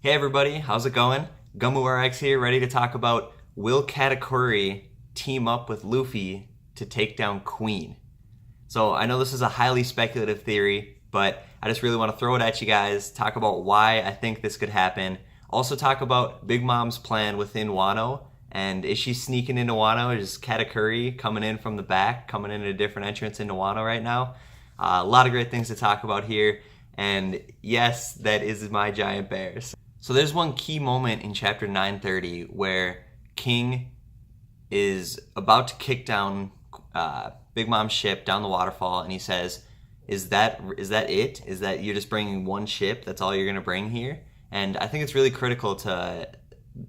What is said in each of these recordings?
Hey everybody, how's it going? GummuRX here, ready to talk about will Katakuri team up with Luffy to take down Queen? So I know this is a highly speculative theory, but I just really want to throw it at you guys, talk about why I think this could happen. Also talk about Big Mom's plan within Wano, and is she sneaking into Wano? Is Katakuri coming in from the back, coming in a different entrance into Wano right now? A lot of great things to talk about here, and yes, that is my giant bears. So there's one key moment in chapter 930 where King is about to kick down Big Mom's ship down the waterfall, and he says, is that it? Is that you're just bringing one ship? That's all you're going to bring here? And I think it's really critical to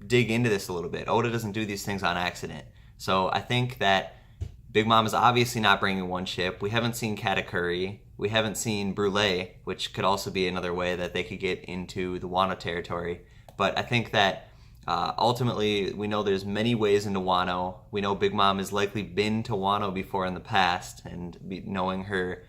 dig into this a little bit. Oda doesn't do these things on accident. So I think that Big Mom is obviously not bringing one ship. We haven't seen Katakuri. We haven't seen Brûlé, which could also be another way that they could get into the Wano territory. But I think that ultimately we know there's many ways into Wano. We know Big Mom has likely been to Wano before in the past, and knowing her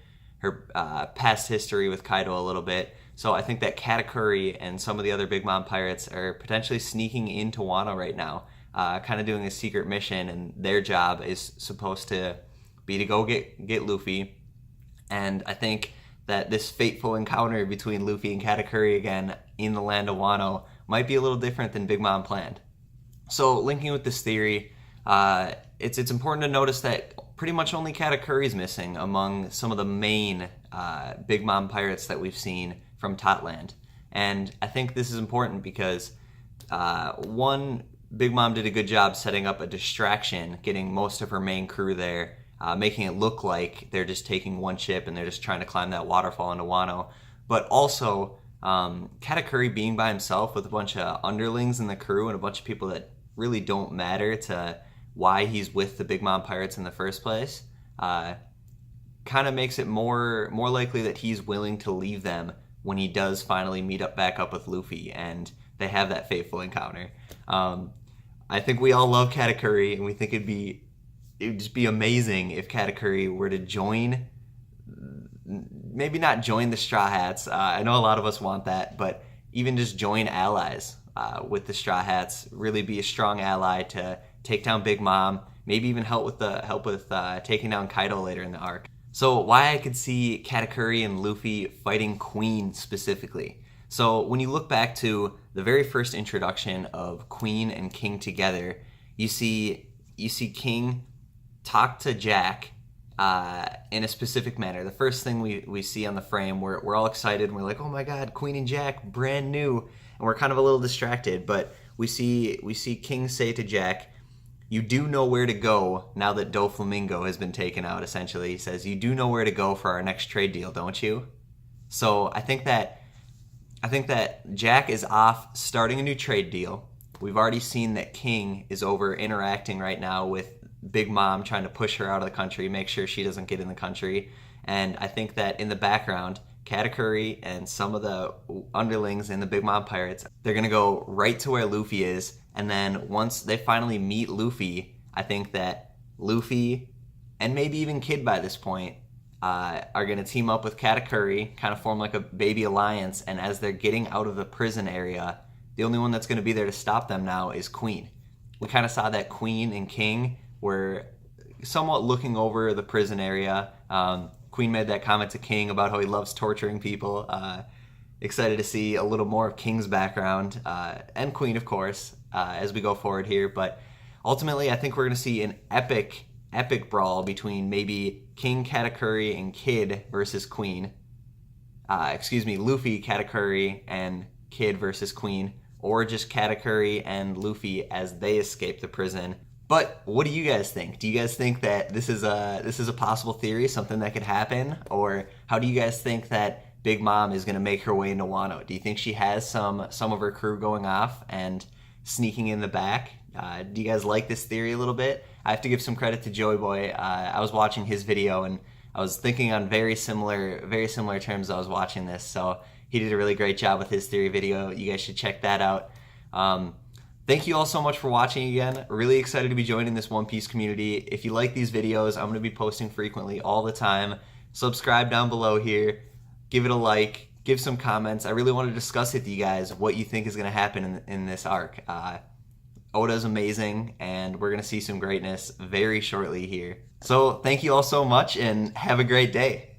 past history with Kaido a little bit. So I think that Katakuri and some of the other Big Mom pirates are potentially sneaking into Wano right now, kind of doing a secret mission, and their job is supposed to be to go get Luffy. And I think that this fateful encounter between Luffy and Katakuri again in the land of Wano might be a little different than Big Mom planned. So linking with this theory, it's important to notice that pretty much only Katakuri is missing among some of the main Big Mom pirates that we've seen from Totland. And I think this is important because one, Big Mom did a good job setting up a distraction, getting most of her main crew there, making it look like they're just taking one ship and they're just trying to climb that waterfall into Wano. But also, Katakuri being by himself with a bunch of underlings in the crew and a bunch of people that really don't matter to why he's with the Big Mom pirates in the first place, kind of makes it more likely that he's willing to leave them when he does finally meet back up with Luffy and they have that fateful encounter. I think we all love Katakuri, and we think it would just be amazing if Katakuri were to join, maybe not join the Straw Hats. I know a lot of us want that, but even just join allies with the Straw Hats, really be a strong ally to take down Big Mom, maybe even help with taking down Kaido later in the arc. So why I could see Katakuri and Luffy fighting Queen specifically. So when you look back to the very first introduction of Queen and King together, you see King talk to Jack in a specific manner. The first thing we see on the frame, we're all excited and we're like, oh my god, Queen and Jack, brand new, and we're kind of a little distracted, but we see King say to Jack, you do know where to go now that Doflamingo has been taken out, essentially. He says, you do know where to go for our next trade deal, don't you? So I think that Jack is off starting a new trade deal. We've already seen that King is over interacting right now with Big Mom, trying to push her out of the country, make sure she doesn't get in the country. And I think that in the background, Katakuri and some of the underlings in the Big Mom pirates, they're going to go right to where Luffy is. And then once they finally meet Luffy, I think that Luffy, and maybe even Kid by this point, are going to team up with Katakuri, kind of form like a baby alliance. And as they're getting out of the prison area, the only one that's going to be there to stop them now is Queen. We kind of saw that Queen and King were somewhat looking over the prison area. Queen made that comment to King about how he loves torturing people. Excited to see a little more of King's background, and Queen, of course, as we go forward here. But ultimately, I think we're going to see an epic brawl between maybe King, Katakuri, and Kid versus Queen. Luffy, Katakuri, and Kid versus Queen, or just Katakuri and Luffy as they escape the prison. But what do you guys think? Do you guys think that this is a possible theory, something that could happen? Or how do you guys think that Big Mom is going to make her way into Wano? Do you think she has some of her crew going off and sneaking in the back? Do you guys like this theory a little bit? I have to give some credit to Joey Boy. I was watching his video and I was thinking on very similar terms as I was watching this. So he did a really great job with his theory video. You guys should check that out. Thank you all so much for watching again. Really excited to be joining this One Piece community. If you like these videos, I'm going to be posting frequently all the time. Subscribe down below here. Give it a like. give some comments. I really want to discuss with you guys what you think is going to happen in this arc. Oda's amazing, and we're going to see some greatness very shortly here. So thank you all so much, and have a great day.